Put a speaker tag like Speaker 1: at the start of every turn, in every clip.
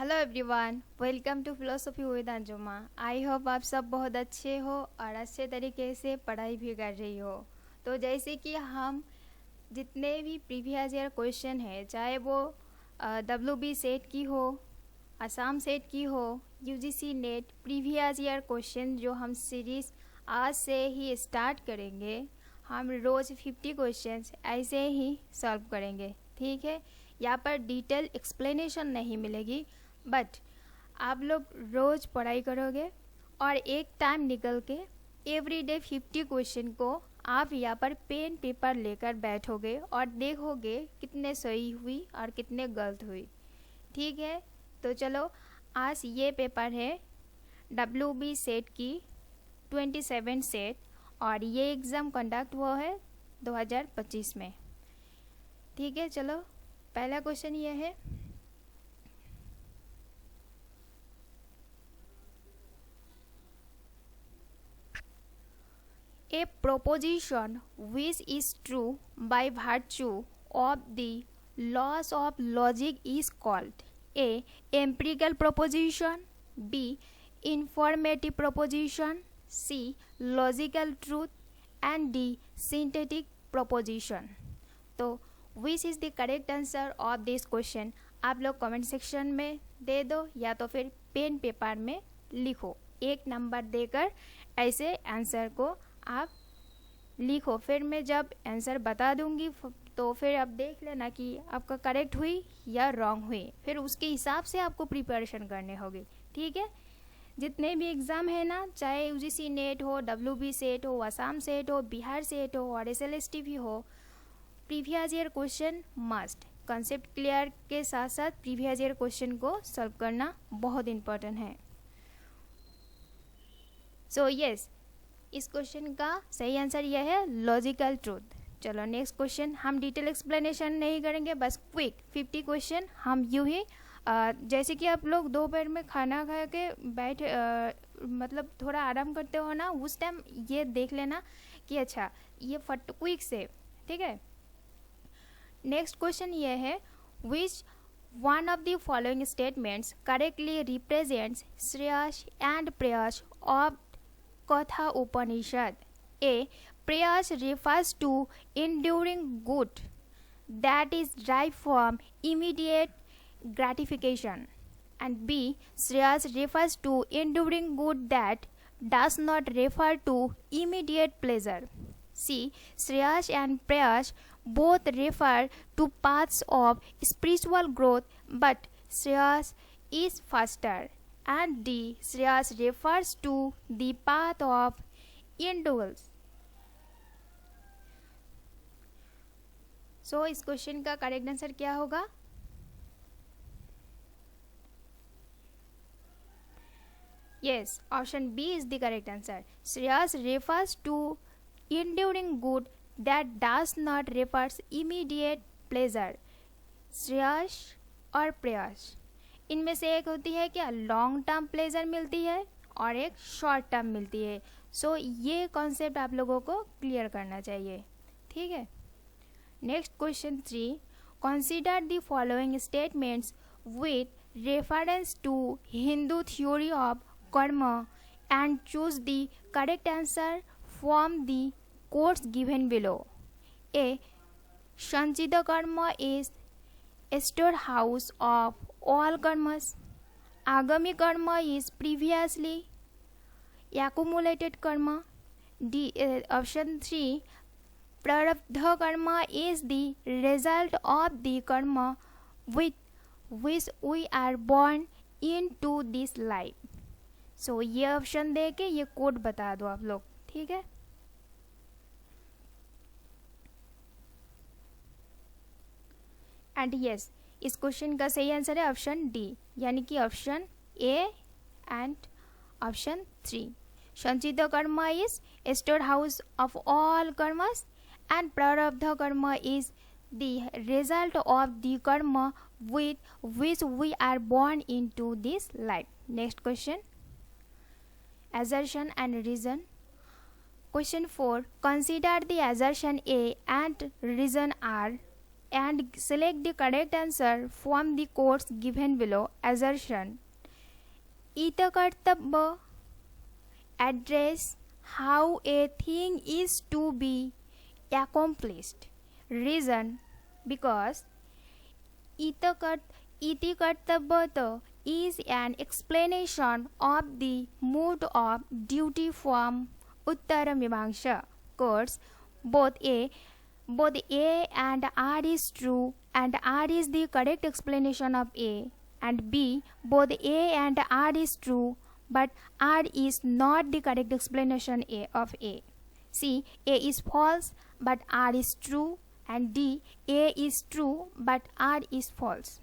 Speaker 1: Hello everyone, welcome to philosophy with Anjuma. I hope आप सब बहुत अच्छे हो और अच्छे तरीके से पढ़ाई भी कर रही हो। तो जैसे कि हम जितने भी प्रीवियस ईयर क्वेश्चन है, चाहे वो WB सेट की हो, असम सेट की हो, UGC net previous year question जो हम सीरीज़ आज से ही स्टार्ट करेंगे। हम रोज़ 50 क्वेश्चंस ऐसे ही सॉल्व करेंगे, ठीक है। यहाँ पर डिटेल एक्सप्लेनेशन नहीं मिलेगी, बट आप लोग रोज़ पढ़ाई करोगे और एक टाइम निकल के एवरीडे 50 क्वेश्चन को आप यहाँ पर पेन पेपर लेकर बैठोगे और देखोगे कितने सही हुई और कितने गलत हुई, ठीक है। तो चलो, आज ये पेपर है WB सेट की 27 सेट और ये एग्ज़ाम कंडक्ट हुआ है 2025 में, ठीक है। चलो, पहला क्वेश्चन ये है, a proposition which is true by virtue of the laws of logic is called a empirical proposition, B informative proposition, C logical truth and D synthetic proposition। तो which is the correct answer of this question आप लोग comment section में दे दो या तो फिर pen paper में लिखो, एक नंबर देकर ऐसे आंसर को आप लिखो। फिर मैं जब आंसर बता दूंगी तो फिर आप देख लेना कि आपका करेक्ट हुई या रॉन्ग हुई, फिर उसके हिसाब से आपको प्रिपरेशन करने होगी, ठीक है। जितने भी एग्ज़ाम है ना, चाहे UGC नेट हो, WB सेट हो, असम सेट हो, बिहार सेट हो और SLST भी हो, previous year question must. Concept clear के साथ साथ प्रीवियस ईयर क्वेश्चन को सॉल्व करना बहुत इम्पोर्टेंट है। सो यस, इस क्वेश्चन का सही आंसर यह है लॉजिकल ट्रूथ। चलो नेक्स्ट क्वेश्चन, हम डिटेल एक्सप्लेनेशन नहीं करेंगे, बस क्विक 50 क्वेश्चन हम यूँ ही जैसे कि आप लोग दोपहर में खाना खा के बैठे मतलब थोड़ा आराम करते हो ना, उस टाइम ये देख लेना कि अच्छा ये फट क्विक से, ठीक है। नेक्स्ट क्वेश्चन ये है, विच one of the following statements correctly represents Shreyas and Prayas of Katha Upanishad? A. Prayas refers to enduring good that is derived from immediate gratification, and B. Shreyas refers to enduring good that does not refer to immediate pleasure. C. Shreyas and Prayas both refer to paths of spiritual growth, but Shreyas is faster, and D. Shreyas refers to the path of endurance। सो इस question का correct answer क्या होगा? Yes, option B is the correct answer. Shreyas refers to enduring good that does not refers immediate pleasure। Shreyas और प्रयास इनमें से एक होती है क्या लॉन्ग टर्म प्लेजर मिलती है और एक शॉर्ट टर्म मिलती है। सो ये कॉन्सेप्ट आप लोगों को क्लियर करना चाहिए, ठीक है। Next question 3, consider the following statements with reference to Hindu theory of karma and choose the correct answer from the quotes given below। A. Sanchita karma is a storehouse of all karmas. Agami karma is previously accumulated karma. D. Option 3. Prarabdha karma is the result of the karma with which we are born into this life। So ये option दे के ये code बता दो आप लोग, ठीक है। And yes, इस क्वेश्चन का सही आंसर है ऑप्शन डी, यानी कि option A and option 3। Sanchit karma is store house of all karmas and prarabdha karma is the result of the karma with which we are born into this life. Next question, assertion and reason। Question 4, consider the assertion A and reason R and select the correct answer from the quotes given below. Assertion: Itakartabba address how a thing is to be accomplished. Reason: because itikartabba is an explanation of the mood of duty from Uttaramimamsa. Quotes: both A and R is true, and R is the correct explanation of A. And B, both A and R is true, but R is not the correct explanation of A. C, A is false, but R is true. And D, A is true, but R is false.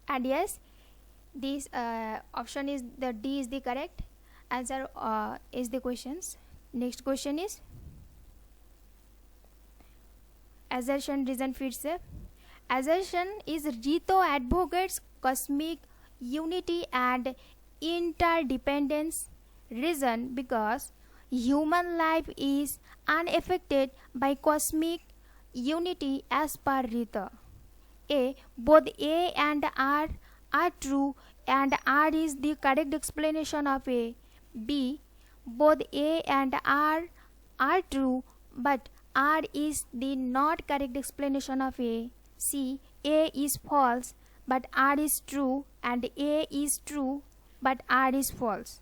Speaker 1: And yes, this option is the D is the correct answer is the questions. Next question is assertion, reason, fits. Assertion is Rito advocates cosmic unity and interdependence. Reason: because human life is unaffected by cosmic unity as per Rita. A, both A and R are true, and R is the correct explanation of A. B, both A and R are true, but R is the not correct explanation of A. C, A is false, but R is true, and A is true, but R is false.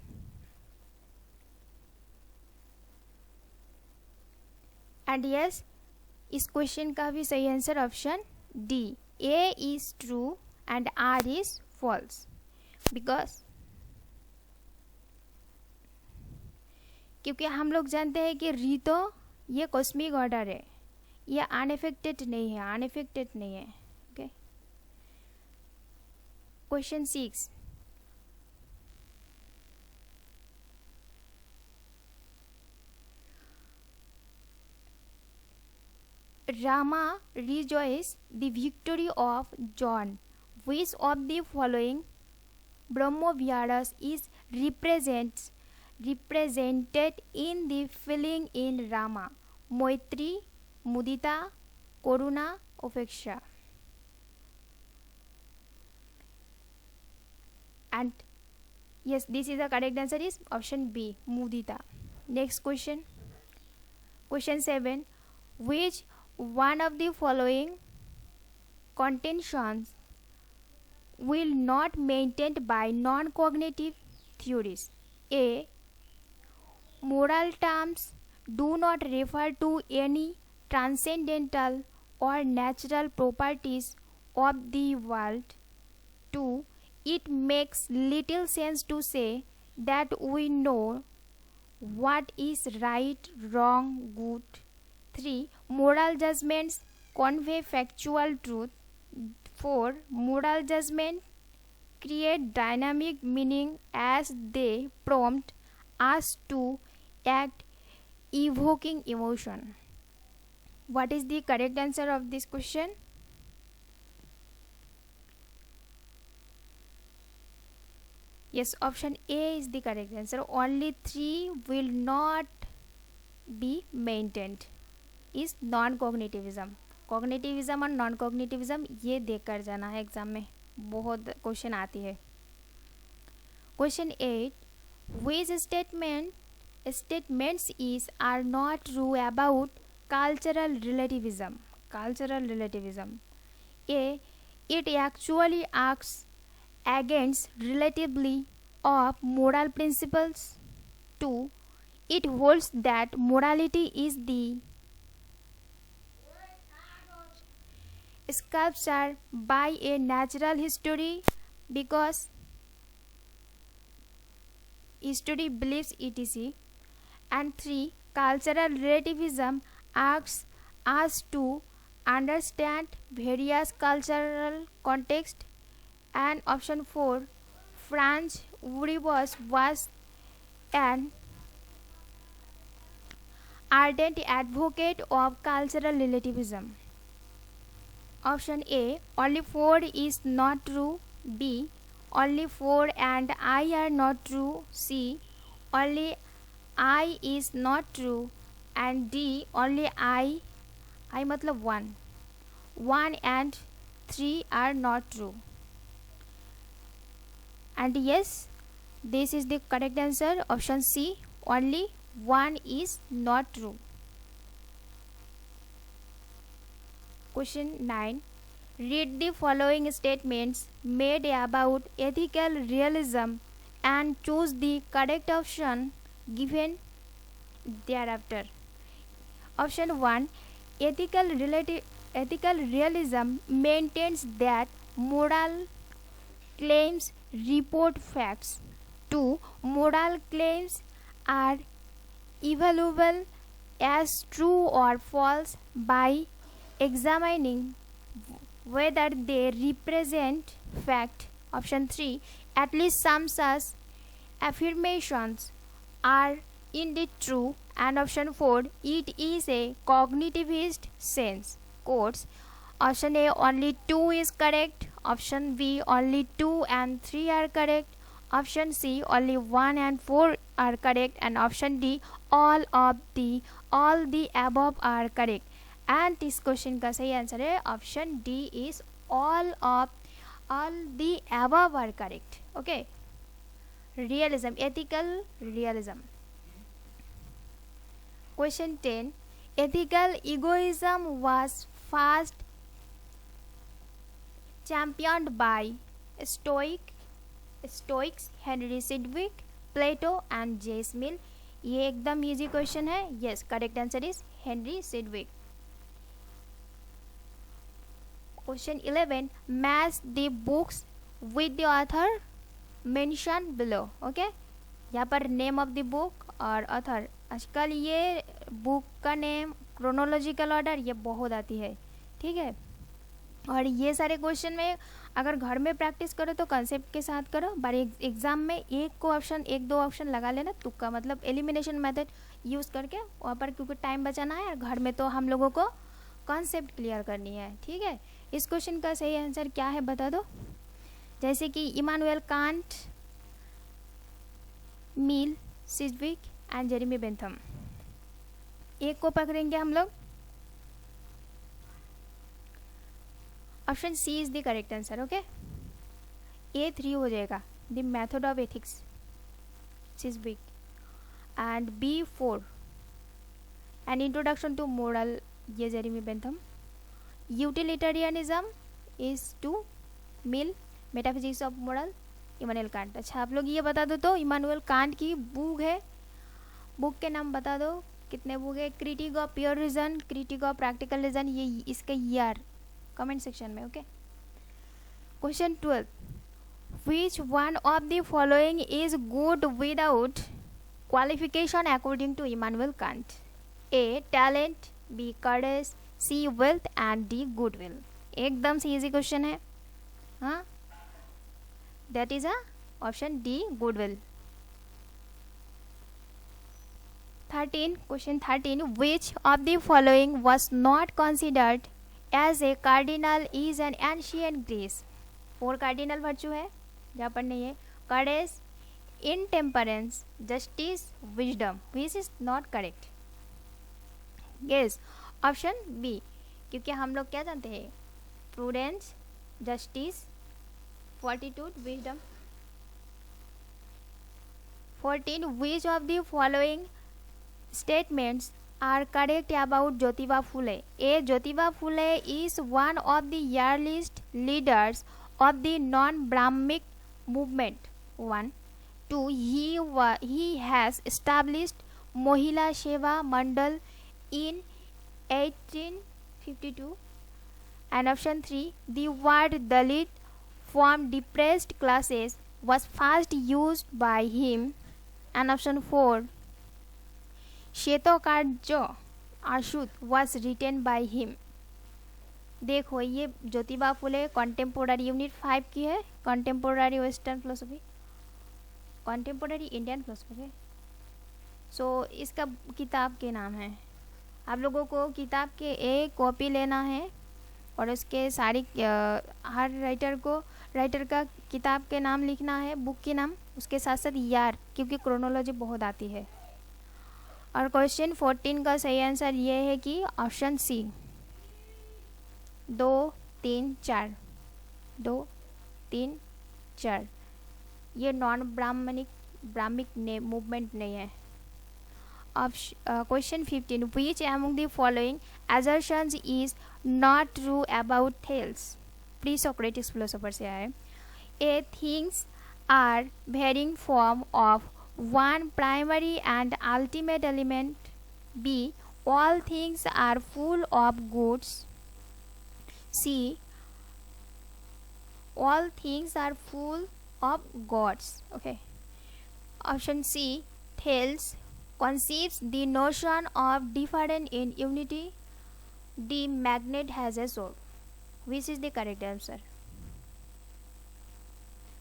Speaker 1: And yes, इस question का भी सही answer option D, A is true and R is false. Because क्योंकि हम लोग जानते हैं कि रीतो ये कॉस्मिक ऑर्डर है, ये अनएफेक्टेड नहीं है. Okay, question 6. Rama rejoiced the victory of John. Which of the following Brahmoviharas is represented in the feeling in Rama? Maitri, Mudita, Karuna, Upeksha. And yes, this is the correct answer is option B, Mudita. Next question. Question 7. Which one of the following contentions will not maintained by non-cognitive theories? A, moral terms do not refer to any transcendental or natural properties of the world. 2, it makes little sense to say that we know what is right, wrong, good. 3, moral judgments convey factual truth. 4, moral judgments create dynamic meaning as they prompt us to act, evoking emotion. What is the correct answer of this question? Yes, option A is the correct answer. Only 3 will not be maintained. Is non cognitivism. Cognitivism और non cognitivism ये देख कर जाना है exam में, बहुत question आती है. Question 8. Which statements is are not true about cultural relativism? A, it actually asks against relatively of moral principles. 2, it holds that morality is the sculpture by a natural history because history believes etc. And 3, cultural relativism asks us to understand various cultural contexts. And option 4, Franz Uribus was an ardent advocate of cultural relativism. Option A, only 4 is not true. B, only 4 and I are not true. C, only I is not true. and D only I मतलब 1. 1 and 3 are not true. And yes, this is the correct answer. Option C, only 1 is not true. Question 9. Read the following statements made about ethical realism and choose the correct option given thereafter. Option 1. Ethical realism maintains that moral claims report facts. 2. Moral claims are evaluable as true or false by examining whether they represent fact. Option 3. At least some such affirmations are indeed true. And option 4. It is a cognitivist sense. Quotes. Option A, only 2 is correct. Option B, only 2 and 3 are correct. Option C, only 1 and 4 are correct. And option D, all the above are correct. And this question का सही answer है option D is all the above are correct. Okay. Realism, ethical realism. Question 10. Ethical egoism was first championed by Stoics Henry Sidgwick, Plato and J.S. Mill. ये एकदम easy question है. Yes, correct answer is Henry Sidgwick. Question 11. Match the books with the author mentioned below. Okay. यहाँ पर name of the book और author. आजकल ये book का name chronological order ये बहुत आती है. ठीक है. और ये सारे क्वेश्चन में अगर घर में प्रैक्टिस करो तो कंसेप्ट के साथ करो. बार एग्जाम में एक दो ऑप्शन लगा लेना तुक्का, मतलब एलिमिनेशन मेथड यूज़ करके वहाँ पर, क्योंकि टाइम बचाना है और घर में तो हम लोगों को कॉन्सेप्ट क्लियर करनी है. ठीक है. इस क्वेश्चन का सही आंसर क्या है बता दो. जैसे कि Immanuel Kant, Mill, Sidgwick and Jeremy Bentham. एक को पकड़ेंगे हम लोग. Option C is the correct answer. Okay. A3 हो जाएगा. The method of ethics, Sidgwick. And B4 an introduction to moral, ये Jeremy Bentham. Utilitarianism is to Mill. Metaphysics of moral, Immanuel Kant. अच्छा, आप लोग ये बता दो तो इमानुएल कांट की बुक है, बुक के नाम बता दो कितने बुक है. Critic of pure reason, critique of practical reason, ये इसका ईयर कमेंट सेक्शन में. Okay. Question 12. Which one of the following is good without qualification according to Immanuel Kant. A talent, B courage, C wealth and D goodwill. एकदम से easy question है. हाँ, that is a option D goodwill. 13. Question 13. Which of the following was not considered as a cardinal is an ancient Greece. 4 cardinal virtue है जहाँ पर नहीं है. Courage, intemperance, justice, wisdom. Which is not correct. Yes, option B. क्योंकि हम लोग क्या जानते हैं, prudence, justice, fortitude, wisdom. 14. Which of the following statements are correct about Jyotiba Phule. A. Jyotiba Phule is one of the earliest leaders of the non-Brahmic movement. 1. 2. He has established Mohila Seva Mandal in 1852. And option 3. The word Dalit from depressed classes was first used by him. And option 4. श्वेतोकार्य आशुत was written by him. देखो, ये Jyotiba Phule contemporary unit 5 की है. Contemporary western philosophy, contemporary Indian philosophy. So इसका किताब के नाम है. आप लोगों को किताब के एक कॉपी लेना है और उसके सारी हर राइटर का किताब के नाम लिखना है, बुक के नाम, उसके साथ साथ यार, क्योंकि क्रोनोलॉजी बहुत आती है. और क्वेश्चन 14 का सही आंसर ये है कि ऑप्शन सी 2 3 4 2 3 4 ये नॉन ब्राह्मिक मूवमेंट नहीं है. Question 15. Which among the following assertions is not true about Thales? Pre-Socratic philosopher से आया है. A. Things are varying form of one primary and ultimate element. B. All things are full of goods. C. All things are full of gods. Okay. Option C. Thales conceives the notion of different in unity. D. Magnet has a soul. Which is the correct answer?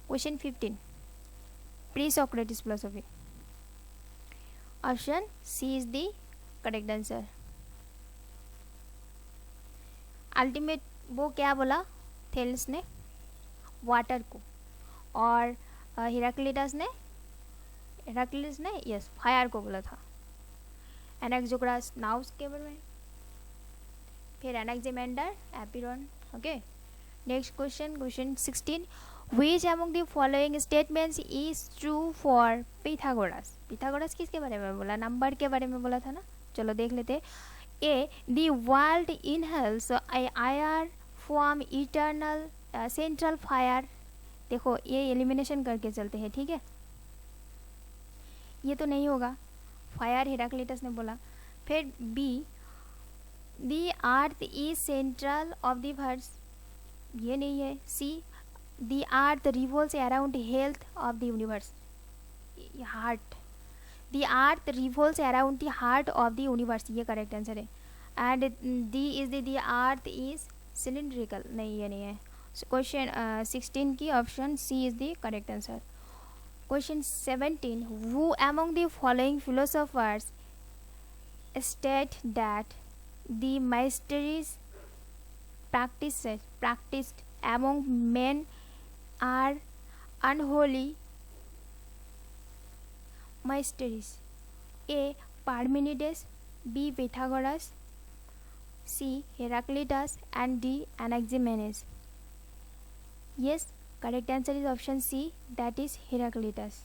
Speaker 1: Question 15. Pre-Socratic philosophy. Option C is the correct answer. Ultimate वो क्या बोला Thales ने? Water को. और हिराक्लिटस ने yes fire को बोला था. एनाक्सोक्रास नाउस के बारे में, फिर Anaximander apeiron. Okay. Next question 16. Which among the following statements is true for Pythagoras? Pythagoras किसके बारे में बोला? नंबर के बारे में बोला था ना. चलो देख लेते. A. The world inhales air from eternal central fire. देखो ये एलिमिनेशन करके चलते हैं, ठीक है. ये तो नहीं होगा. फायर हेराक्लिटस ने बोला. फिर B. The earth is central of the verse. ये नहीं है. C. The earth revolves around health of the universe. Heart. The earth revolves around the heart of the universe. ये करेक्ट आंसर है. And D is the earth is cylindrical. नहीं ये नहीं है. Question 16 की option C is the correct answer. Question 17. Who among the following philosophers state that the mysteries practiced among men are unholy mysteries? A. Parmenides. B. Pythagoras. C. Heraclitus. And D. Anaximenes. Yes, correct answer is option C, that is Heraclitus.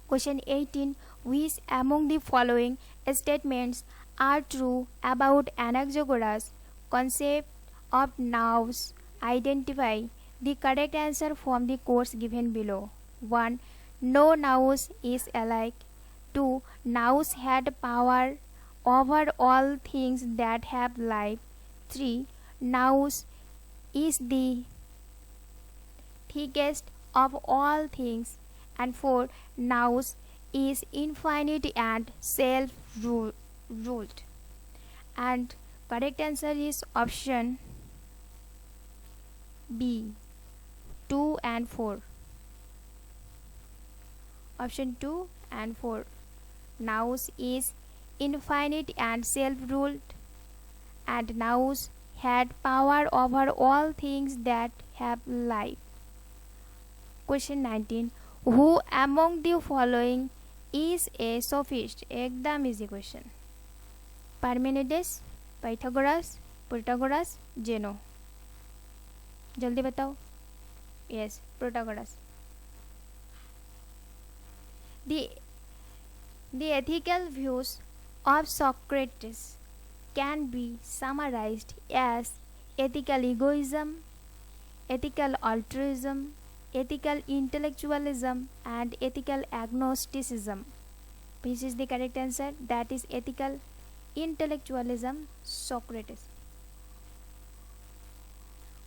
Speaker 1: Question 18. Which among the following statements are true about Anaxagoras' concept of nous? Identify the correct answer from the course given below. 1. No nous is alike. 2. Nous had power over all things that have life. 3. Nous is the thickest of all things. And 4. Nous is infinite and self-ruled. And correct answer is option B, 2 and 4. Option 2 and 4. Nous is infinite and self-ruled, and nous had power over all things that have life. Question 19. Who among the following is a sophist? एकदम easy question. Parmenides, Pythagoras, Protagoras, Zeno. जल्दी बताओ. Yes, Protagoras. The ethical views of Socrates can be summarized as ethical egoism, ethical altruism, ethical intellectualism, and ethical agnosticism. Which is the correct answer? That is ethical intellectualism, Socrates.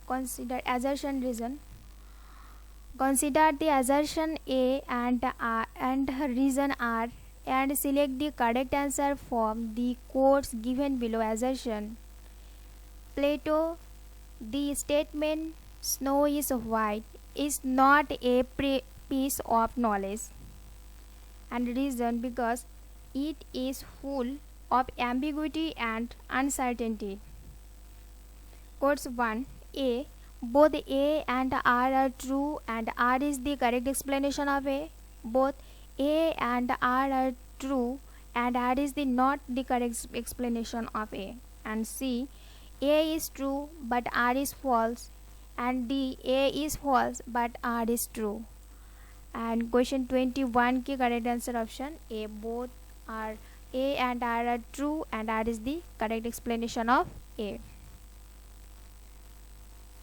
Speaker 1: Consider assertion reason. Consider the assertion A and reason R and select the correct answer from the quotes given below. Assertion: Plato, the statement "snow is white" is not a piece of knowledge. And reason: because it is full of ambiguity and uncertainty. Quotes 1. A. Both A and R are true, and R is the correct explanation of A. Both A and R are true, and R is the not the correct explanation of A. And C, A is true but R is false, and D, A is false but R is true. And question 21 की correct answer option A, both are A and R are true, and R is the correct explanation of A.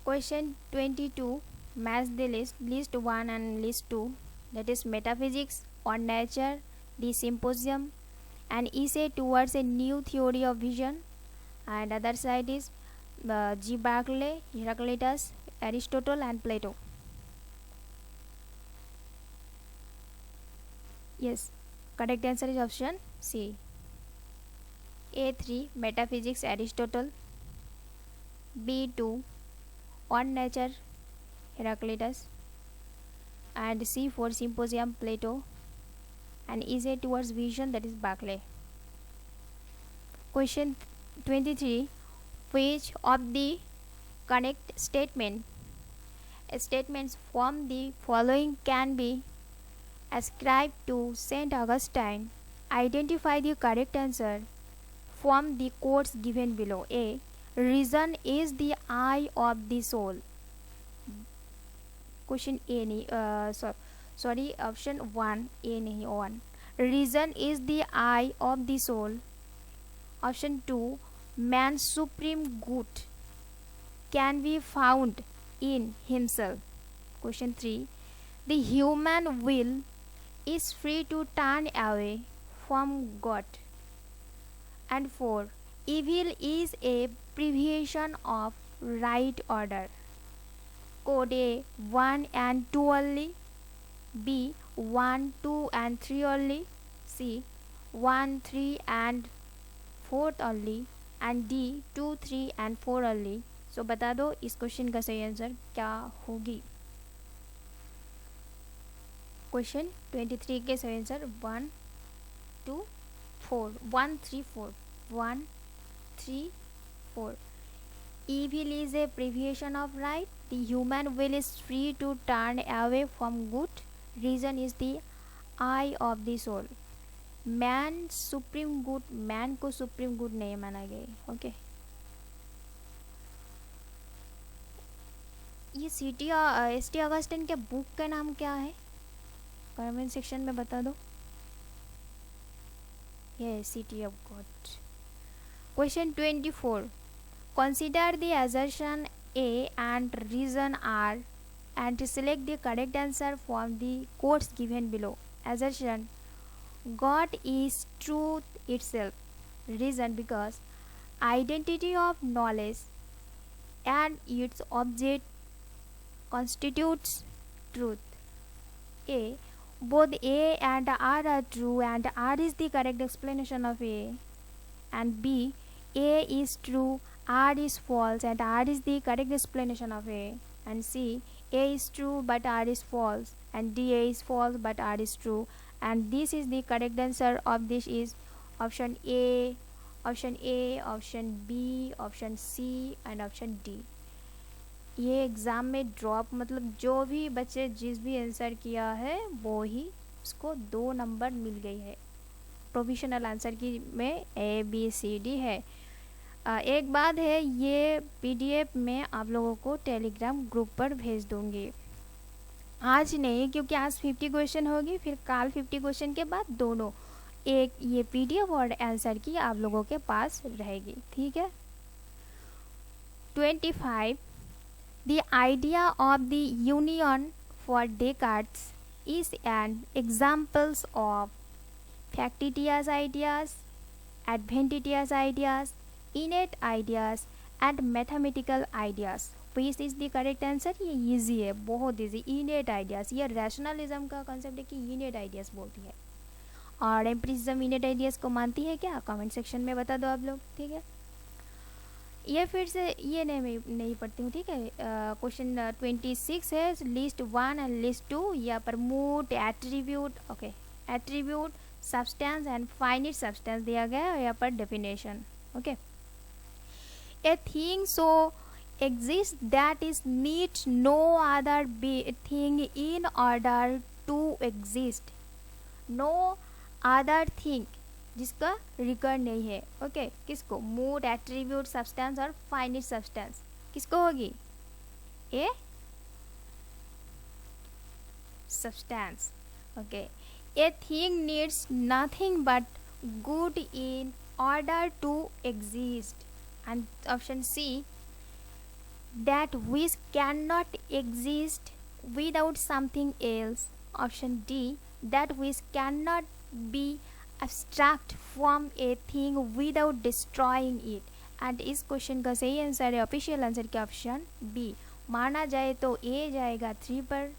Speaker 1: Question 22, match the list 1 and list 2, that is metaphysics or nature, the symposium, and essay towards a new theory of vision. And other side is G. Berkeley, Heraclitus, Aristotle, and Plato. Yes, correct answer is option C. A3, metaphysics, Aristotle. B2, on nature, Heraclitus. And C4, symposium, Plato. And essay towards vision, that is Berkeley. Question 23, which of the correct statements from the following can be ascribed to Saint Augustine? Identify the correct answer from the quotes given below. A, reason is the eye of the soul. Question A नहीं sorry option 1 A नहीं 1. Reason is the eye of the soul. Option 2, man's supreme good can be found in himself. Question 3, the human will is free to turn away from God. And 4, evil is a privation of right order. Code A, 1 and 2 only. B, 1, 2 and 3 only. C, 1, 3 and 4 only. And D, 2, 3 and 4 only. So बता दो इस question का सही answer क्या होगी. Question 23 के सही answer 1, 2, 4. 1, 3, 4. 1, 3, 4. Evil is a privation of right. The human will is free to turn away from good. Reason is the eye of the soul. Man supreme good, man को supreme good नहीं माना गया. Okay ये CT. Augustine के book का नाम क्या है? कमेंट सेक्शन में बता दो. ये city of God. Question 24, consider the assertion A and reason R and select the correct answer from the quotes given below. Assertion, God is truth itself. Reason, because identity of knowledge and its object constitutes truth. A, both A and R are true, and R is the correct explanation of A. And B, A is true, R is false, and R is the correct explanation of A. And C, A is true but R is false, and D, A is false but R is true. And this is the correct answer of this is option A, option A, option B, option C and option D. ये exam में drop मतलब जो भी बच्चे जिस भी answer किया है वो ही उसको 2 नंबर मिल गई है. प्रोविजनल आंसर की में A, B, C, D है. एक बात है, ये PDF में आप लोगों को टेलीग्राम ग्रुप पर भेज दूँगी. आज नहीं, क्योंकि आज 50 क्वेश्चन होगी, फिर कल 50 क्वेश्चन के बाद दोनों एक ये PDF और आंसर की आप लोगों के पास रहेगी. ठीक है. 25, the idea of the union for Descartes is an examples of factitious ideas, adventitious ideas, innate ideas and mathematical ideas. Which is the correct answer? ये easy है, बहुत easy. innate ideas, ये rationalism का concept है कि innate ideas बोलती है. और empiricism innate ideas को मानती है क्या? कमेंट सेक्शन में बता दो आप लोग. ठीक है. ये फिर से ये नहीं पढ़ती हूँ. ठीक है. क्वेश्चन 26 है, लिस्ट 1 एंड लिस्ट 2. यहाँ पर mode, attribute, okay, attribute, substance and finite substance दिया गया है. यहाँ पर definition. Okay. A thing so exists that is needs no other thing in order to exist. No other thing जिसका record नहीं है। ओके, किसको? मूड, एट्रीब्यूट, सब्सटेंस और फाइनिट सब्सटेंस, किसको होगी? A substance. Okay, a thing needs nothing but good in order to exist. And option C, that which cannot exist without something else. Option D, that which cannot be abstract from a thing without destroying it. And इस question का सही answer है, official answer क्या? Option B. माना जाए तो ए जाएगा 3 पर,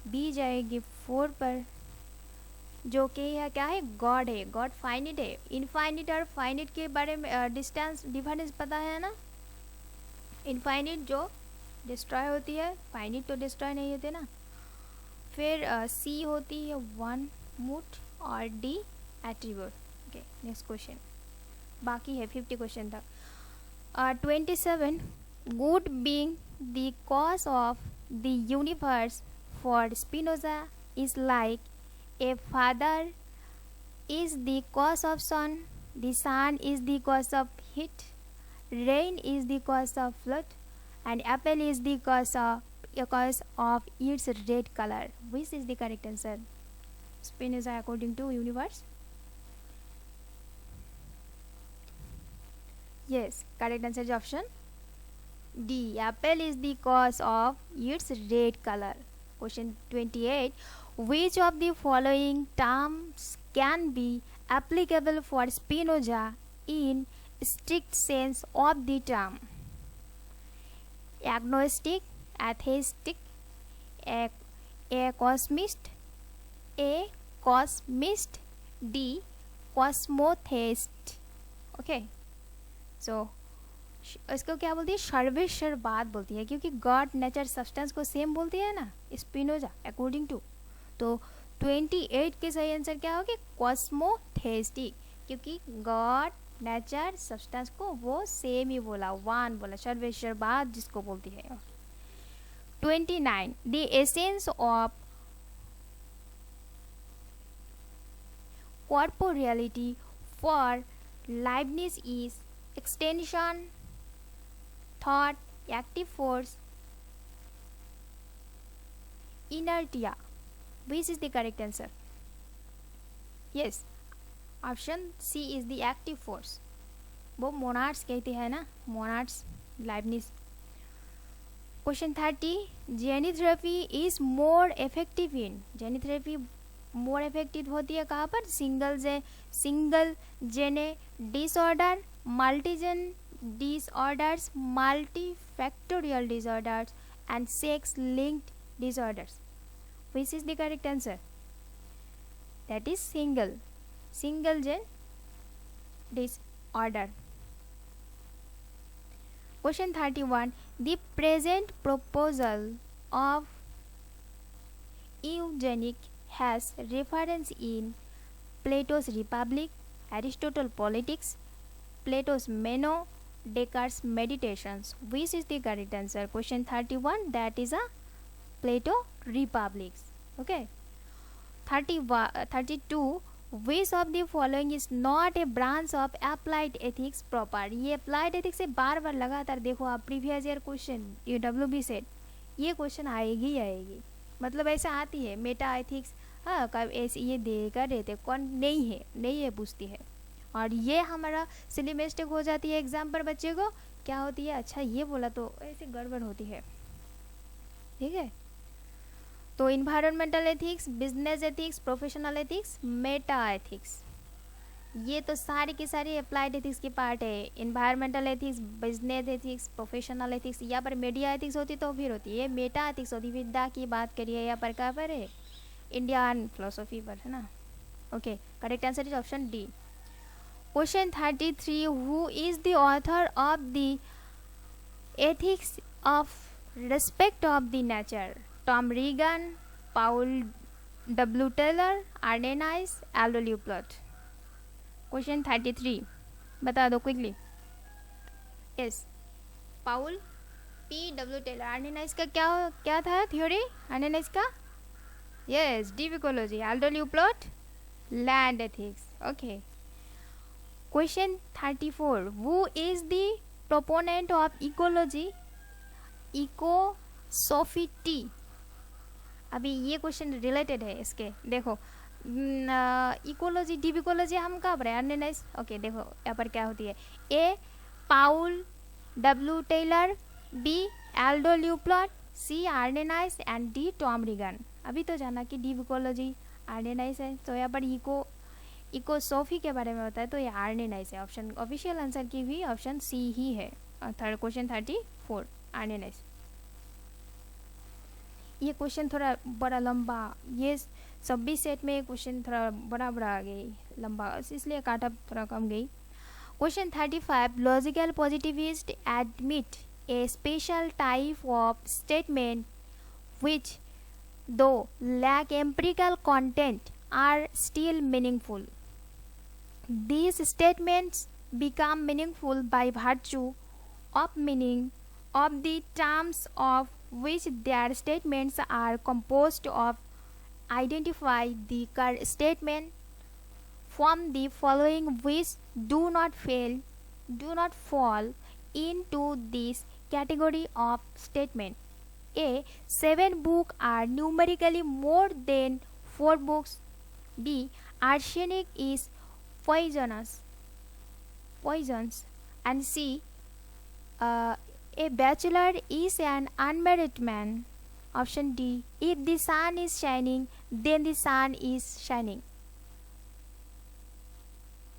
Speaker 1: बी जाएगी 4 पर, जो कि यह क्या है? गॉड है। गॉड फाइनिट है। इनफाइनिट और फाइनिट के बारे में डिस्टेंस डिफरेंस पता है ना? इनफाइनिट जो डिस्ट्रॉय होती है, फाइनिट तो डिस्ट्रॉय नहीं होते ना। फिर सी होती है वन मूड और D attribute. Okay, next question बाकी है, 50 क्वेश्चन तक। 27, good being the cause of the universe for Spinoza is like a father is the cause of sun is the cause of heat, rain is the cause of flood, and apple is the cause of its red color. Which is the correct answer? Spinoza according to universe. Yes, correct answer is option D. Apple is the cause of its red color. Question 28. Which of the following terms can be applicable for Spinoza in strict sense of the term? Agnostic, atheistic, a cosmist, D cosmotheist. Okay, so इसको क्या बोलती है? सर्वेश्वरवाद बोलती है, क्योंकि God, nature, substance को same बोलती है ना स्पिनोजा अकॉर्डिंग टू। तो 28 के सही आंसर क्या होगी? कॉस्मोथेइस्टिक, क्योंकि गॉड, नेचर, सब्सटेंस को वो सेम ही बोला, वन बोला, सर्वेश्वरवाद जिसको बोलती है। 29, the essence of corporeality for Leibniz is extension, thought, active force, inertia. Which is the correct answer? Yes, option C is the active force. वो मोनार्ड्स कहते हैं ना, monads, Leibniz. Question 30, gene therapy is more effective in, gene therapy more effective होती है कहाँ पर? Single gene disorder, multigene disorders, multifactorial disorders, and sex linked disorders. Which is the correct answer? That is single gene disorder. Question 31, the present proposal of eugenic has reference in Plato's Republic, Aristotle Politics, Plato's Meno, Descartes Meditations. Which is the correct answer? Question 31, that is a Plato Republics. Okay. 32, which of the following is not a branch of applied ethics proper? ये applied ethics से बार बार लगातार देखो आप, previous year question UWB set, ये question आएगी, मतलब ऐसा आती है मेटा एथिक्स। हाँ, कब ऐसे ये देकर रहते कौन नहीं है पूछती है, और ये हमारा सिली मिस्टेक हो जाती है एग्जाम पर बच्चे को, क्या होती है? अच्छा ये बोला तो ऐसे गड़बड़ होती है, ठीक है। तो environmental ethics, business ethics, professional ethics, Meta ethics, ये तो सारी की सारी अप्लाइड एथिक्स की पार्ट है। Environmental ethics, business ethics, professional ethics, यहाँ पर मीडिया एथिक्स होती तो फिर होती है मेटा एथिक्स होती। विद्या की बात करिए यहाँ पर कहाँ पर है? इंडियन फिलोसफी पर है ना। Okay, correct answer is option D. Question 33, who is the author of the ethics of respect of the nature? Tom Regan, Paul W Taylor, Arne Naess, Aldo Leopold. Question 33 बता दो quickly. Yes, Paul P.W. Taylor. Arne Naess का क्या था थ्योरी? आर्डेनाइस का yes, deep ecology. Aldo Leopold Land ethics. Okay. Question 34. Who is the proponent of ecology? Ecosophy T. अभी ये क्वेश्चन रिलेटेड है इसके. देखो इकोलॉजी डिविकोलॉजी हम कहाँ पर है अर्नेनाइज. ओके देखो यहाँ पर क्या होती है. A Paul W Taylor, B Aldo Leopold, C Arne Naess and D Tom Regan. अभी तो जाना कि डिविकोलॉजी आर्नेनाइज है, तो यहाँ पर इको सोफी के बारे में होता है, तो ये आर्नेनाइज है. ऑप्शन ऑफिशियल आंसर की भी ऑप्शन सी ही है. Third question 34 आर्नेनाइज. ये क्वेश्चन थोड़ा बड़ा लंबा, ये 26 सेट में क्वेश्चन थोड़ा बड़ा आ गई लंबा, इसलिए काटा थोड़ा कम गई. Question 35. Logical positivist admit a special type of statement which though lack empirical content are still meaningful. These statements become meaningful by virtue of meaning of the terms of which their statements are composed of. Identify the statement from the following which do not fall into this category of statement. A. 7 books are numerically more than 4 books. B. Arsenic is poisons. And C. A bachelor is an unmarried man. Option D. If the sun is shining, then the sun is shining.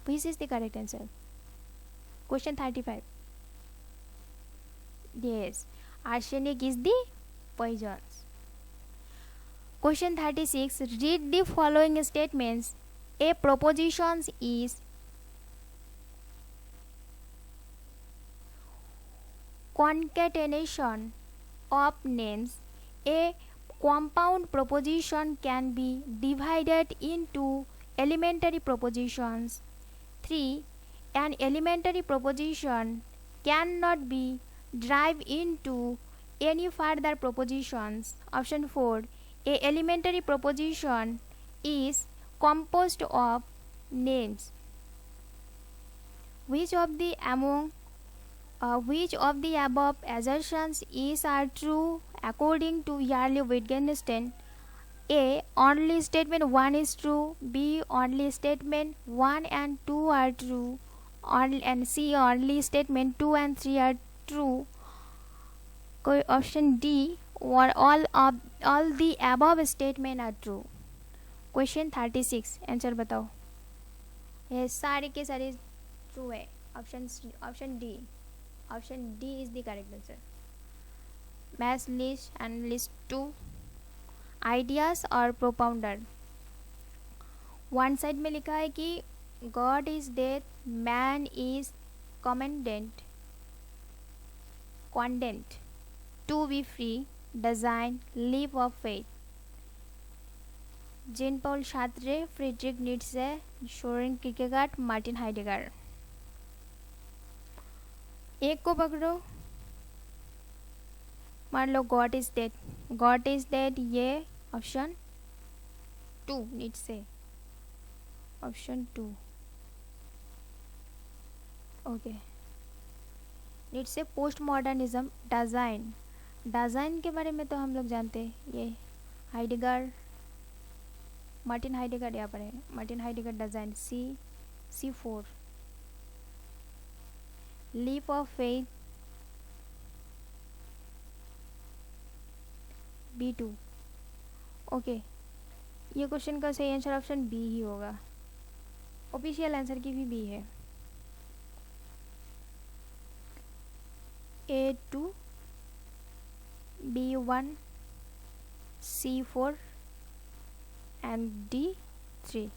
Speaker 1: Which is the correct answer? Question 35. Yes, arsenic is the poisons. Question 36. Read the following statements. A proposition is concatenation of names. A compound proposition can be divided into elementary propositions. 3. An elementary proposition cannot be derived into any further propositions. Option 4. A elementary proposition is composed of names. Which of the above assertions are true according to Yarly Wittgenstein? A. Only statement 1 is true. B. Only statement 1 and 2 are true. And C. Only statement 2 and 3 are true. Option D. All the above statement are true. Question 36. Answer बताओ. ये सारे के सारे true है. Option D. Option D is the correct answer. Mass list and list 2. Ideas और propounder. One side में लिखा है कि God is dead, man is condemned to be free, design, live of faith. Jean Paul Sartre, Friedrich Nietzsche, Soren Kierkegaard, Martin Heidegger. एक को पकड़ो. मान लो गॉड इज डेड. ये option 2 Nietzsche. Option 2 okay. Nietzsche post modernism. Design के बारे में तो हम लोग जानते हैं. ये हाइडेगर, मार्टिन हाइडेगर यहाँ पर है. Martin Heidegger Dasein. C4. Leap of faith B2. Okay. ये क्वेश्चन का सही आंसर ऑप्शन बी ही होगा. ऑफिशियल आंसर की भी बी है. A2, B1, C4 and D3.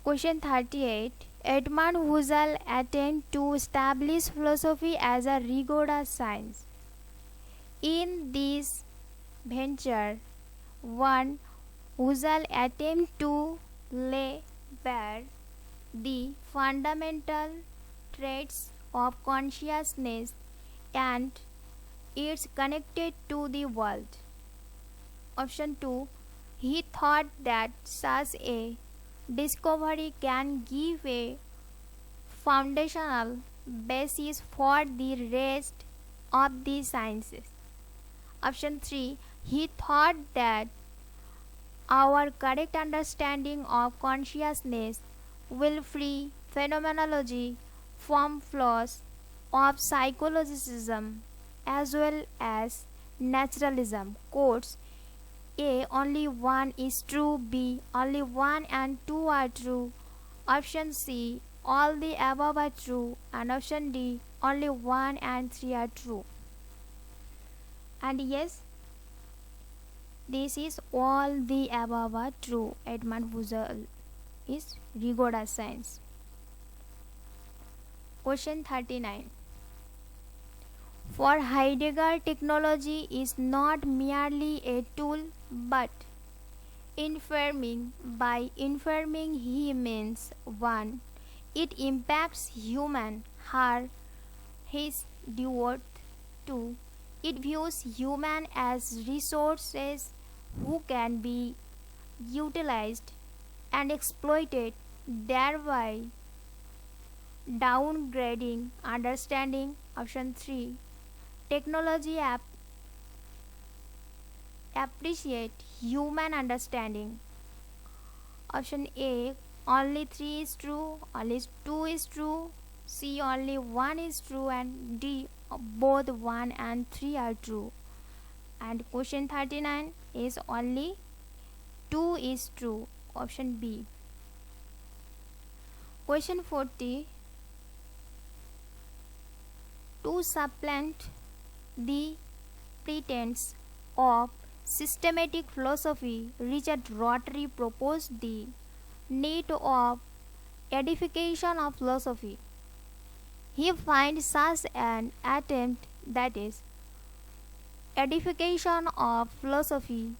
Speaker 1: Question 38. Edmund Husserl attempted to establish philosophy as a rigorous science. In this venture, 1. Husserl attempted to lay bare the fundamental traits of consciousness and its connected to the world. Option 2. He thought that such a discovery can give a foundational basis for the rest of the sciences. Option 3. He thought that our correct understanding of consciousness will free phenomenology from flaws of psychologicism as well as naturalism. Quotes A. Only one is true. B. Only one and two are true. Option C. All the above are true. And option D. Only one and three are true. And yes, this is all the above are true. Edmund Husserl is regarded as science. Question 39. For Heidegger, technology is not merely a tool but informing. By informing, he means 1. It impacts human, her, his worth. 2. It views human as resources who can be utilized and exploited, thereby downgrading understanding. Option 3. Technology appreciate human understanding. Option A. Only 3 is true. Only 2 is true. C. Only 1 is true. And D. Both 1 and 3 are true. And question 39 is only 2 is true. Option B. Question 40. To supplant the pretense of systematic philosophy, Richard Rorty proposed the need of edification of philosophy. He finds such an attempt, that is, edification of philosophy,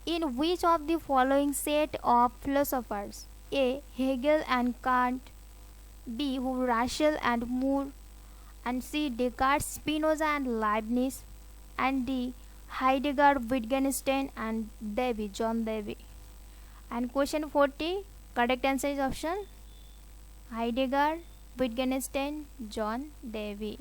Speaker 1: in which of the following set of philosophers: A. Hegel and Kant, B. Russell and Moore, and C. Descartes, Spinoza and Leibniz, and D. Heidegger, Wittgenstein and Davy, John Davy. And question 40, correct answer is option Heidegger, Wittgenstein, John Davy.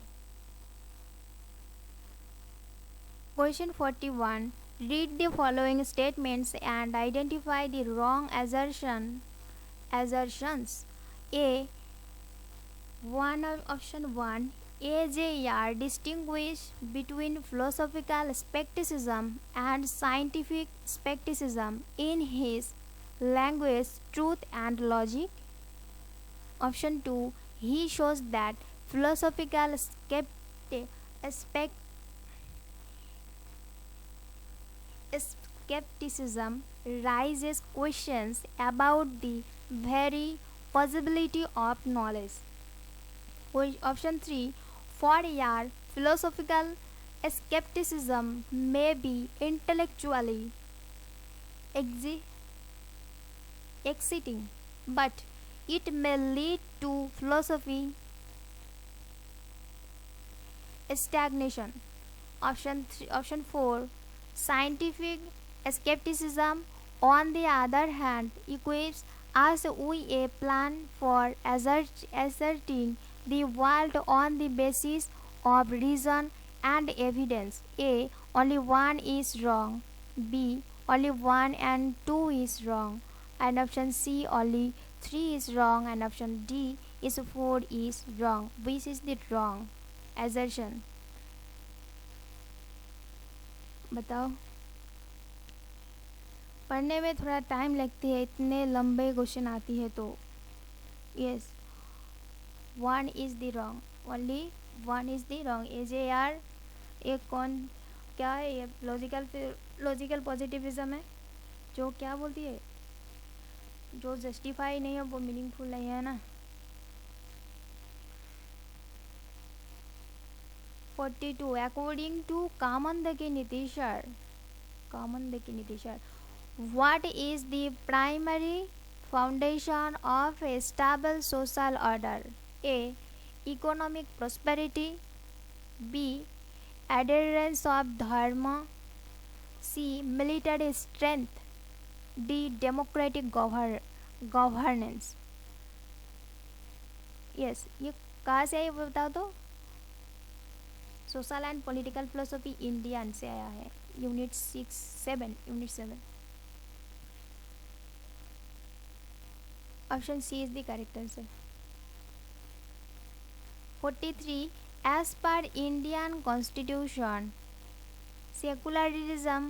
Speaker 1: Question 41. Read the following statements and identify the wrong assertions. A. Option 1. AJR distinguished between philosophical skepticism and scientific skepticism in his Language, Truth and Logic. Option 2. He shows that philosophical skepticism raises questions about the very possibility of knowledge. Option 3. For AR, philosophical skepticism may be intellectually exciting, but it may lead to philosophy stagnation. Option 4. Scientific skepticism, on the other hand, equips us with a plan for asserting the world on the basis of reason and evidence. A. Only one is wrong. B. Only 1 and 2 is wrong. And option C. Only 3 is wrong. And option D is 4 is wrong. Which is the wrong assertion? बताओ. पढ़ने में थोड़ा time लगती है, इतने लंबे question आती है तो. Yes, 1 is the wrong. Only 1 is the wrong. AJR एक कौन क्या है ये? लॉजिकल पॉजिटिविज्म है, जो क्या बोलती है, जो जस्टिफाई नहीं है वो मीनिंगफुल नहीं है ना. 42. According to Kamandaki Nitishar, what is the primary foundation of a stable social order? A. Economic prosperity. B. Adherence of dharma. C. Military strength. D. Democratic governance. Yes, ये कहाँ से है ये बताओ तो। Social and political philosophy Indian से आया है, unit 7 unit 7। Option C is the correct answer. 43. As per Indian Constitution, secularism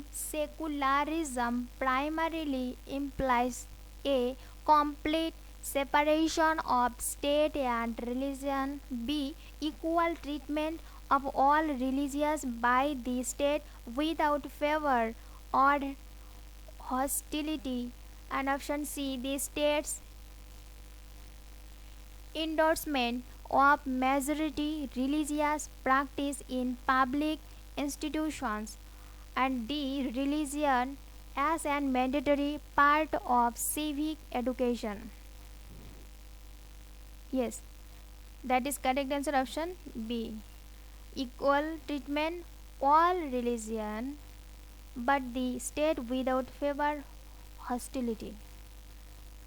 Speaker 1: primarily implies a complete separation of state and religion. B. Equal treatment of all religions by the state without favor or hostility. And option C. The state's endorsement of majority religious practice in public institutions. And D. Religion as a mandatory part of civic education. Yes, that is correct answer, option B. Equal treatment all religion but the state without favor hostility.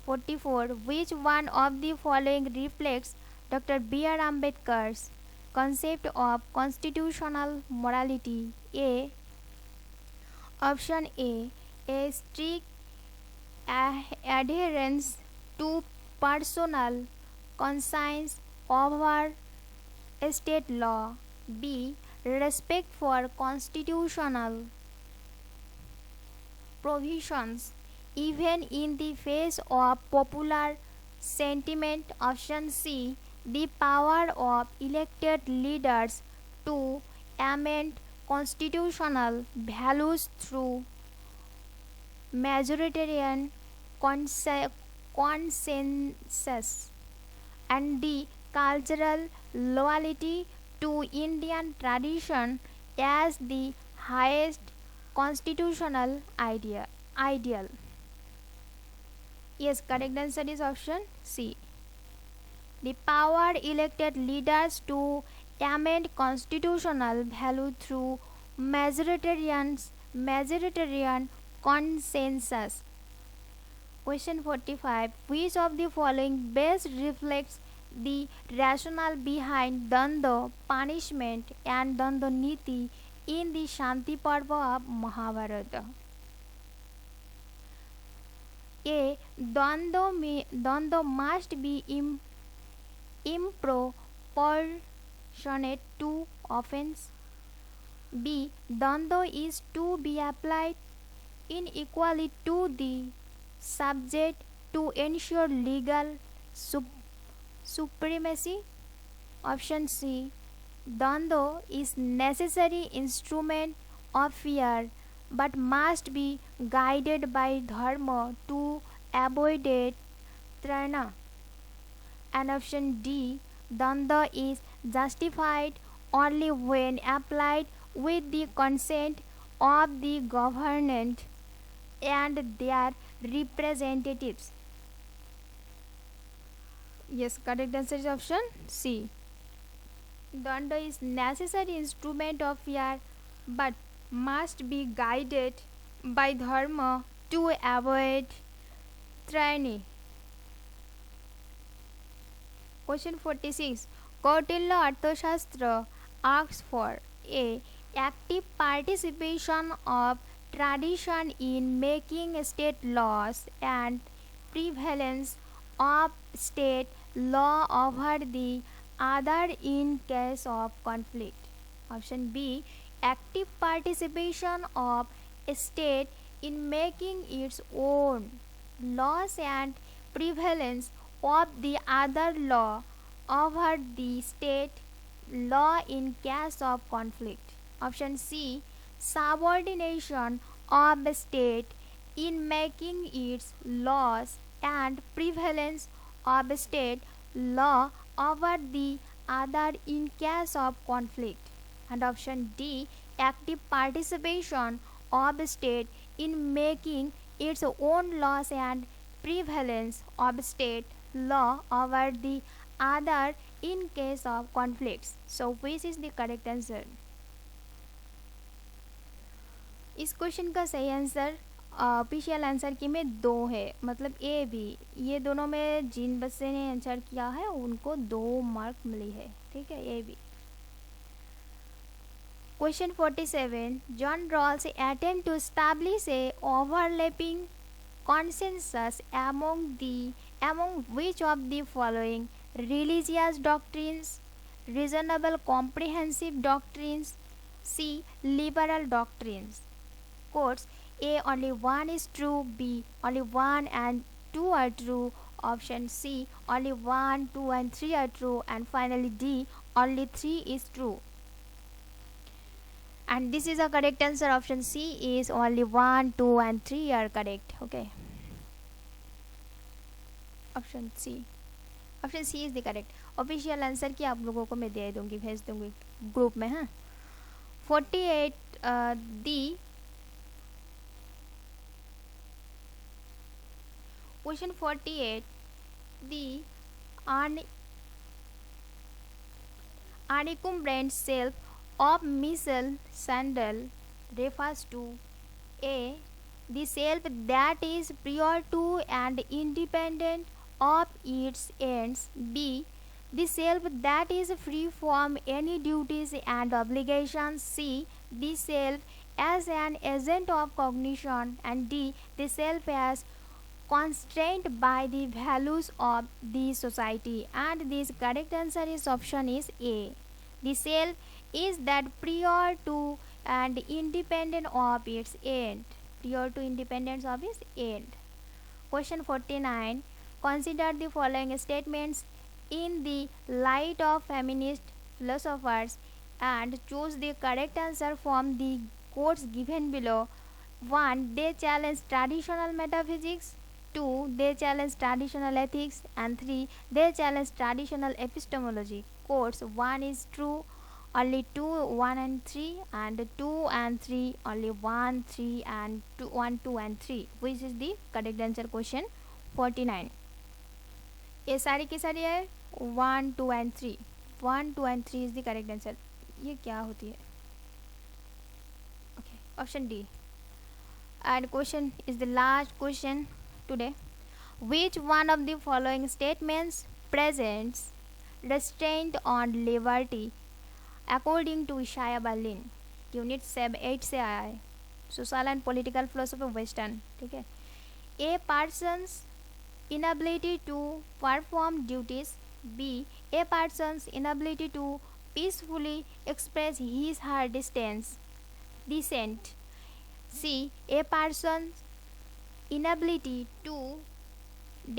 Speaker 1: 44. Which one of the following reflects Dr. B.R. Ambedkar's concept of constitutional morality? A. Option A strict adherence to personal conscience over state law. B. Respect for constitutional provisions even in the face of popular sentiment. Option C. The power of elected leaders to amend constitutional values through majoritarian consensus. And D. Cultural loyalty to Indian tradition as the highest constitutional ideal. Yes, correct answer is option C. The power elected leaders to amend constitutional value through majoritarian consensus. Question 45. Which of the following best reflects the rationale behind Danda punishment and Danda Niti in the Shanti Parva of Mahabharata? A. Danda must be improportionate to offense. B. Danda is to be applied unequally to the subject to ensure legal supremacy. Option C. Danda is necessary instrument of fear but must be guided by dharma to avoid trana. And option D. Danda is justified only when applied with the consent of the government and their representatives. Yes, correct answer is option C. Danda is necessary instrument of fear but must be guided by dharma to avoid tyranny. Question 46. Kautilya Arthashastra asks for A. Active participation of tradition in making state laws and prevalence of state law over the other in case of conflict. Option B. Active participation of a state in making its own laws and prevalence of the other law over the state law in case of conflict. Option C. Subordination of a state in making its laws and prevalence of a state law over the other in case of conflict. And option D. Active participation of a state in making its own laws and prevalence of state law over the other in case of conflicts. So which is the correct answer? इस question का सही answer official answer की में 2 है, मतलब A B, ये दोनों में जिन बच्चे ने आंसर किया है उनको 2 मार्क मिली है, ठीक है, A B. Question 47. John Rawls attempt to establish a overlapping consensus among which of the following religious doctrines: reasonable comprehensive doctrines, C liberal doctrines. Quotes: A only one is true, B only 1 and 2 are true, option C only 1, 2 and 3 are true, and finally D only 3 is true. And this is a correct answer. Option C is only 1, 2 and 3 are correct. Okay, option C is the correct. Official answer की आप लोगों को मैं दे दूंगी, भेज दूंगी group में। हाँ, 48 the question 48 the unencumbered self of Michel Sandel refers to: A the self that is prior to and independent of its ends, B the self that is free from any duties and obligations, C the self as an agent of cognition, and D the self as constrained by the values of the society. And this correct answer is option is A. The self is that prior to and independent of its end. Prior to independence of its end. Question 49. Consider the following statements in the light of feminist philosophers and choose the correct answer from the quotes given below. 1. They challenge traditional metaphysics. 2. They challenge traditional ethics. And 3. They challenge traditional epistemology. Quotes: 1 is true, only 2, 1 and 3, and 2 and 3, only 1, 3 and 2, 1, 2 and 3. Which is the correct answer? Question 49. ये सारी की सारी है 1, 2 and 3. 1, 2 and 3 is the correct answer. ये क्या होती है? Okay, option D. And question is the last question today. Which one of the following statements presents restraint on liberty according to Shia Berlin? Unit 8 से आया है, social and political philosophy western, ठीक है। ए persons inability to perform duties, B a person's inability to peacefully express his her dissent, C a person's inability to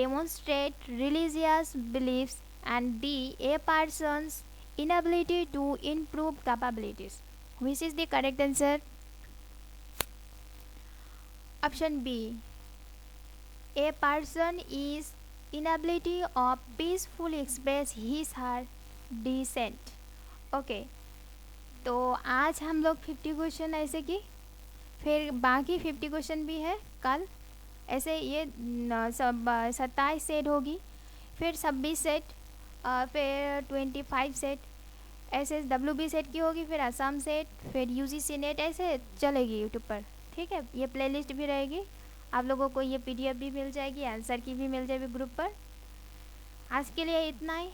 Speaker 1: demonstrate religious beliefs, and D a person's inability to improve capabilities. Which is the correct answer? Option B. A person is inability of peacefully express his her dissent. Okay, तो आज हम लोग 50 question ऐसे की, फिर बाकी 50 question भी है कल, ऐसे ये सब 27 सेट होगी, फिर 26 सेट, फिर 25 सेट ऐसे WB सेट की होगी, फिर असम सेट, फिर UGC नेट, ऐसे चलेगी यूट्यूब पर, ठीक है। ये प्लेलिस्ट भी रहेगी, आप लोगों को ये PDF भी मिल जाएगी, आंसर की भी मिल जाएगी ग्रुप पर। आज के लिए इतना ही,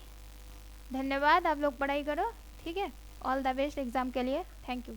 Speaker 1: धन्यवाद। आप लोग पढ़ाई करो, ठीक है। ऑल द बेस्ट एग्ज़ाम के लिए, थैंक यू।